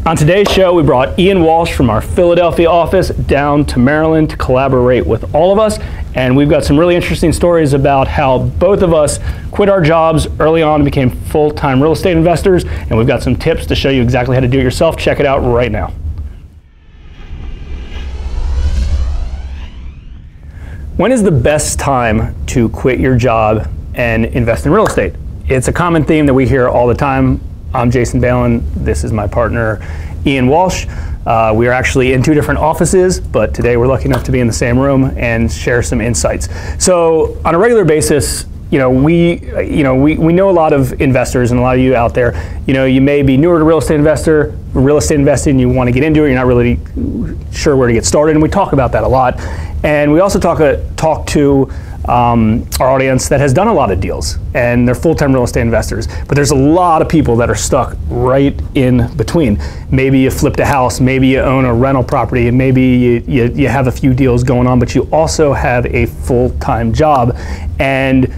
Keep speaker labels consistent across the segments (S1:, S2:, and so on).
S1: On today's show, we brought Ian Walsh from our Philadelphia office down to Maryland to collaborate with all of us. And we've got some really interesting stories about how both of us quit our jobs early on and became full-time real estate investors. And we've got some tips to show you exactly how to do it yourself. Check it out right now. When is the best time to quit your job and invest in real estate? It's a common theme that we hear all the time. I'm Jason Balin. This is my partner, Ian Walsh. We are actually in two different offices, but today we're lucky enough to be in the same room and share some insights. So on a regular basis, we know a lot of investors and a lot of you out there. You may be newer to real estate investing, you want to get into it, you're not really sure where to get started, and we talk about that a lot. And we also talk to our audience that has done a lot of deals, and they're full-time real estate investors. But there's a lot of people that are stuck right in between. Maybe you flipped a house, maybe you own a rental property, and maybe you have a few deals going on, but you also have a full-time job. And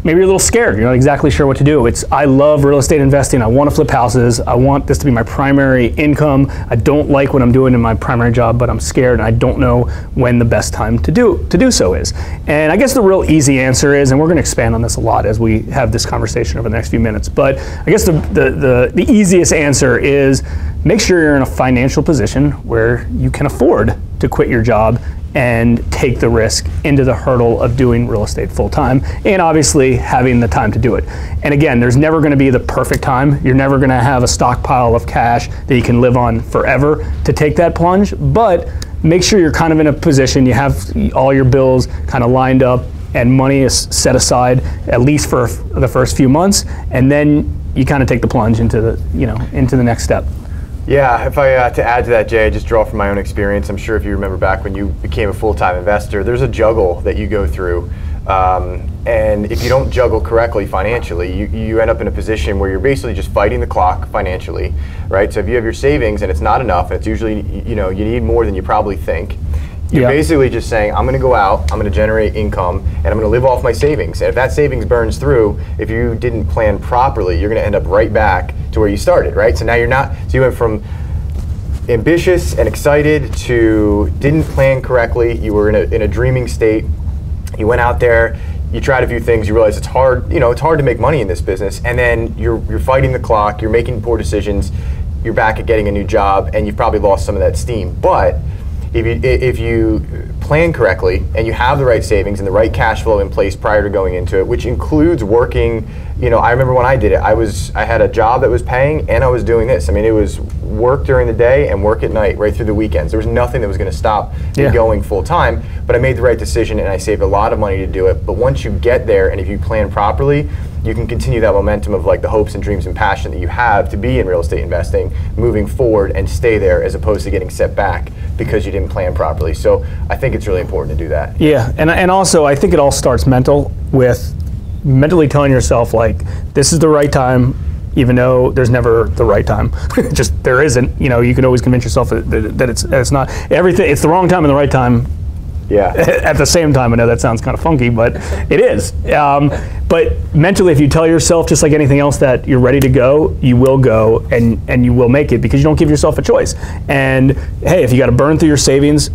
S1: maybe you're a little scared. You're not exactly sure what to do. I love real estate investing. I want to flip houses. I want this to be my primary income. I don't like what I'm doing in my primary job, but I'm scared and I don't know when the best time to do so is. And I guess the real easy answer is, and we're going to expand on this a lot as we have this conversation over the next few minutes, but I guess the easiest answer is make sure you're in a financial position where you can afford to quit your job and take the risk into the hurdle of doing real estate full time, and obviously having the time to do it. And again, there's never going to be the perfect time. You're never going to have a stockpile of cash that you can live on forever to take that plunge, but make sure you're kind of in a position, you have all your bills kind of lined up and money is set aside at least for the first few months, and then you kind of take the plunge into the next step.
S2: Yeah, if I to add to that, Jay, I just draw from my own experience. I'm sure if you remember back when you became a full-time investor, there's a juggle that you go through. And if you don't juggle correctly financially, you end up in a position where you're basically just fighting the clock financially, right? So if you have your savings and it's not enough, and it's usually, you need more than you probably think, you're basically just saying, I'm going to go out, I'm going to generate income, and I'm going to live off my savings. And if that savings burns through, if you didn't plan properly, you're going to end up right back to where you started, right? So now so you went from ambitious and excited to didn't plan correctly, you were in a dreaming state, you went out there, you tried a few things, you realize it's hard, it's hard to make money in this business, and then you're fighting the clock, you're making poor decisions, you're back at getting a new job, and you've probably lost some of that steam. But if you plan correctly and you have the right savings and the right cash flow in place prior to going into it, which includes working, I remember when I did it, I had a job that was paying and I was doing this. I mean, it was work during the day and work at night, right through the weekends. There was nothing that was going to stop me going full time, but I made the right decision and I saved a lot of money to do it. But once you get there and if you plan properly, you can continue that momentum of like the hopes and dreams and passion that you have to be in real estate investing moving forward and stay there, as opposed to getting set back because you didn't plan properly. So I think it's really important to do that. Yeah,
S1: and also I think it all starts with mentally telling yourself like, this is the right time, even though there's never the right time. Just there isn't. You can always convince yourself that it's not. Everything, it's the wrong time and the right time.
S2: Yeah.
S1: At the same time. I know that sounds kind of funky, but it is. But mentally, if you tell yourself, just like anything else, that you're ready to go, you will go and you will make it, because you don't give yourself a choice. And hey, if you got to burn through your savings,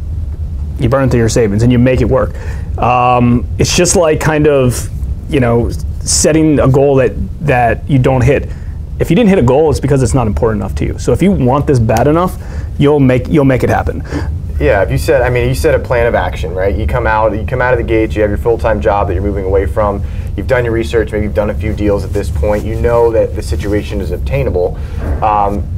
S1: you burn through your savings and you make it work. It's just like kind of, setting a goal that you don't hit. If you didn't hit a goal, it's because it's not important enough to you. So if you want this bad enough, you'll make it happen.
S2: Yeah, you set a plan of action, right? You come out of the gates, you have your full-time job that you're moving away from, you've done your research, maybe you've done a few deals at this point, you know that the situation is obtainable.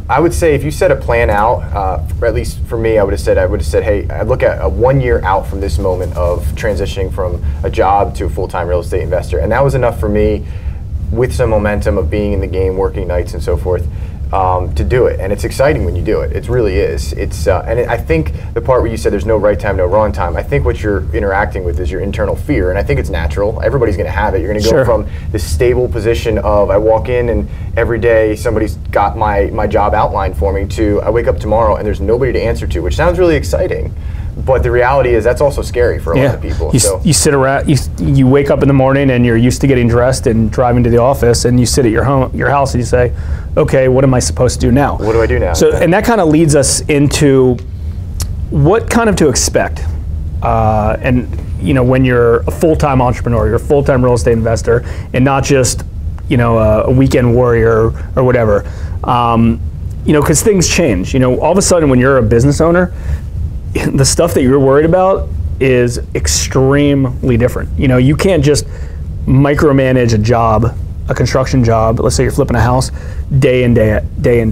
S2: I would say if you set a plan out, or at least for me, I would have said, hey, I look at a 1 year out from this moment of transitioning from a job to a full-time real estate investor. And that was enough for me, with some momentum of being in the game, working nights and so forth, to do it. And it's exciting when you do it. It really is. I think the part where you said there's no right time, no wrong time, I think what you're interacting with is your internal fear. And I think it's natural. Everybody's going to have it. You're going to go from this stable position of I walk in and every day somebody's got my job outlined for me, to I wake up tomorrow and there's nobody to answer to, which sounds really exciting. But the reality is that's also scary for a lot of people.
S1: You sit around, you wake up in the morning and you're used to getting dressed and driving to the office, and you sit at your house and you say, okay, what am I supposed to do now?
S2: What do I do now?
S1: So, and that kind of leads us into what kind of to expect. And you know, when you're a full-time entrepreneur, you're a full-time real estate investor, and not just, you know, a weekend warrior or whatever. You know, because things change. You know, all of a sudden when you're a business owner, the stuff that you're worried about is extremely different. You know, you can't just micromanage a job, a construction job. Let's say you're flipping a house, day in day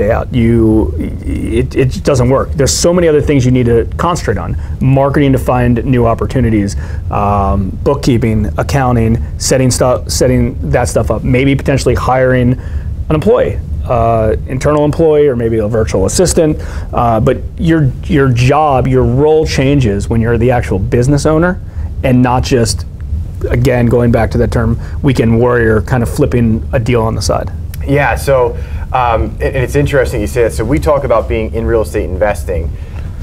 S1: out. It doesn't work. There's so many other things you need to concentrate on: marketing to find new opportunities, bookkeeping, accounting, setting that stuff up. Maybe potentially hiring an employee. Internal employee or maybe a virtual assistant, but your job, your role changes when you're the actual business owner, and not just, again, going back to that term, weekend warrior, kind of flipping a deal on the side.
S2: Yeah, so and it's interesting you say that. So we talk about being in real estate investing,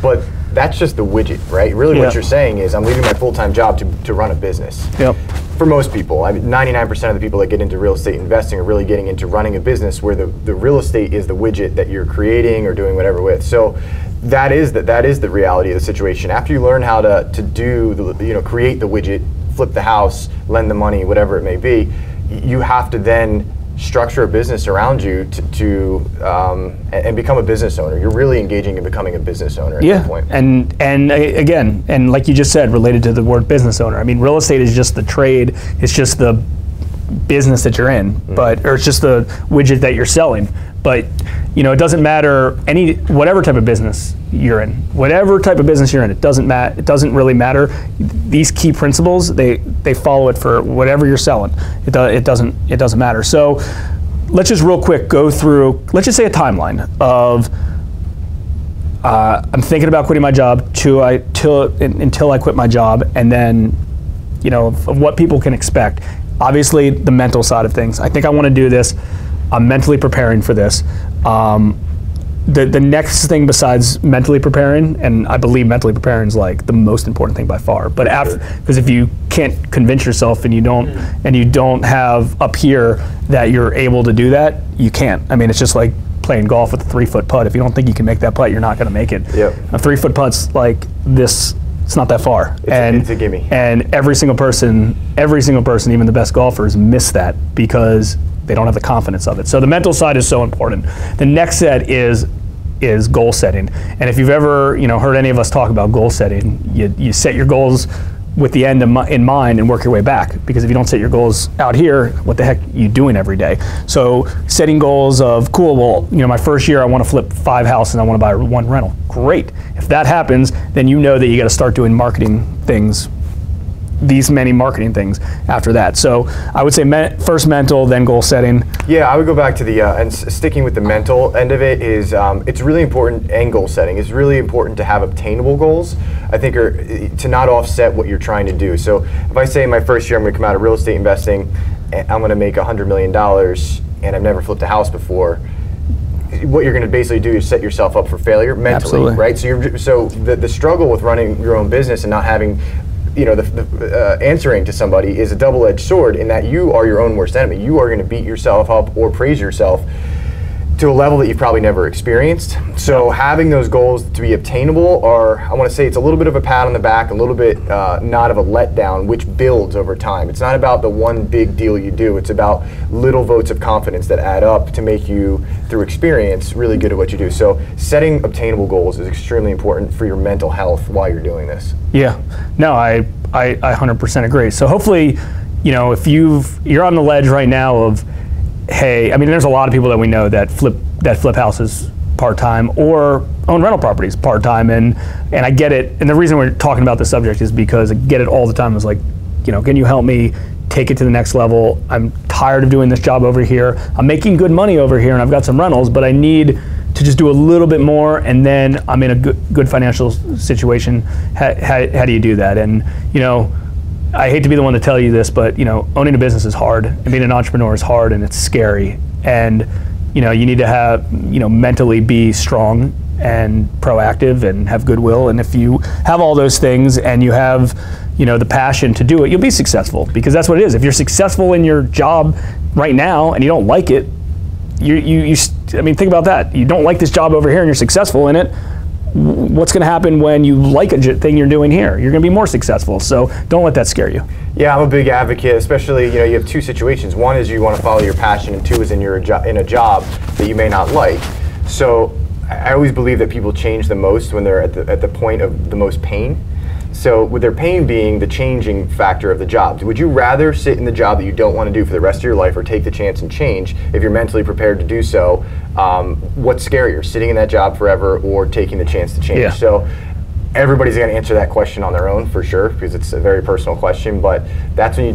S2: but that's just the widget, right? Really what you're saying is I'm leaving my full-time job to run a business.
S1: Yep. For
S2: most people, I mean, 99% of the people that get into real estate investing are really getting into running a business where the real estate is the widget that you're creating or doing whatever with. So that is the reality of the situation. After you learn how to do, create the widget, flip the house, lend the money, whatever it may be, you have to then structure a business around you and become a business owner. You're really engaging in becoming a business owner at that point.
S1: And again, and like you just said, related to the word business owner, I mean, real estate is just the trade, it's just the business that you're in, or it's just the widget that you're selling. But you know, it doesn't matter whatever type of business you're in, it doesn't really matter. These key principles, they follow it for whatever you're selling. It doesn't matter. So let's just real quick go through, let's just say a timeline of I'm thinking about quitting my job until I quit my job, and then, you know, of what people can expect. Obviously, the mental side of things. I think I want to do this. I'm mentally preparing for this. The next thing besides mentally preparing, and I believe mentally preparing is like the most important thing by far. But because if you can't convince yourself and you don't have up here that you're able to do that, you can't. I mean, it's just like playing golf with a 3-foot putt. If you don't think you can make that putt, you're not going to make it.
S2: Yep.
S1: A 3-foot putt's like this. It's not that far.
S2: It's a gimme.
S1: And every single person, even the best golfers, miss that because they don't have the confidence of it. So the mental side is so important. The next set is goal setting. And if you've ever heard any of us talk about goal setting, you set your goals with the end in mind and work your way back. Because if you don't set your goals out here, what the heck are you doing every day? So setting goals of, cool, well, my first year I want to flip 5 houses and I want to buy 1 rental. Great. If that happens, then you know that you got to start doing marketing things, these many marketing things after that. So I would say first mental, then goal setting.
S2: Yeah, I would go back to the, and sticking with the mental end of it is, it's really important, and goal setting, it's really important to have obtainable goals, I think, to not offset what you're trying to do. So if I say in my first year I'm going to come out of real estate investing, and I'm going to make $100 million, and I've never flipped a house before, what you're going to basically do is set yourself up for failure mentally. Absolutely. Right? So the struggle with running your own business and not having answering to somebody is a double-edged sword, in that you are your own worst enemy. You are going to beat yourself up or praise yourself to a level that you've probably never experienced. So having those goals to be obtainable are, I want to say, it's a little bit of a pat on the back, a little bit not of a letdown, which builds over time. It's not about the one big deal you do. It's about little votes of confidence that add up to make you, through experience, really good at what you do. So setting obtainable goals is extremely important for your mental health while you're doing this. Yeah, no, I 100% agree. So hopefully, if you're on the ledge right now of, hey, I mean, there's a lot of people that we know that flip houses part-time or own rental properties part-time, and I get it. And the reason we're talking about this subject is because I get it all the time. It's like, can you help me take it to the next level? I'm tired of doing this job over here. I'm making good money over here, and I've got some rentals, but I need to just do a little bit more, and then I'm in a good financial situation. How do you do that? And I hate to be the one to tell you this, but owning a business is hard, and being an entrepreneur is hard, and it's scary. And you need to have mentally be strong
S1: and proactive and have goodwill. And if you have all those things and you have, the passion to do it, you'll be successful, because that's what it is. If you're successful in your job right now and you don't like it, I mean, think about that. You don't like this job over here and you're successful in it. What's going to happen when you like a thing you're doing here? You're going to be more successful. So don't let that scare you.
S2: Yeah, I'm a big advocate, especially, you have two situations. One is you want to follow your passion, and two is in a job that you may not like. So I always believe that people change the most when they're at the point of the most pain. So with their pain being the changing factor of the job, would you rather sit in the job that you don't want to do for the rest of your life, or take the chance and change if you're mentally prepared to do so? What's scarier, sitting in that job forever or taking the chance to change?
S1: Yeah.
S2: So everybody's going to answer that question on their own, for sure, because it's a very personal question. But that's when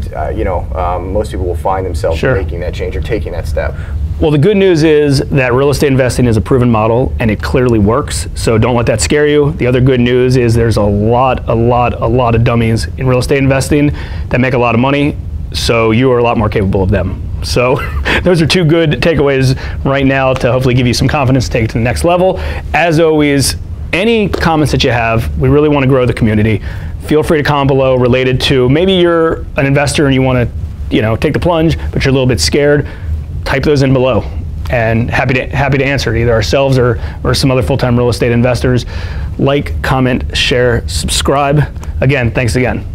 S2: most people will find themselves making that change or taking that step.
S1: Well, the good news is that real estate investing is a proven model, and it clearly works. So don't let that scare you. The other good news is there's a lot of dummies in real estate investing that make a lot of money. So you are a lot more capable of them. So those are two good takeaways right now to hopefully give you some confidence to take it to the next level. As always, any comments that you have, we really want to grow the community. Feel free to comment below related to, maybe you're an investor and you want to, take the plunge, but you're a little bit scared. Type those in below, and happy to answer, either ourselves or some other full-time real estate investors. Like, comment, share, subscribe. Again, thanks again.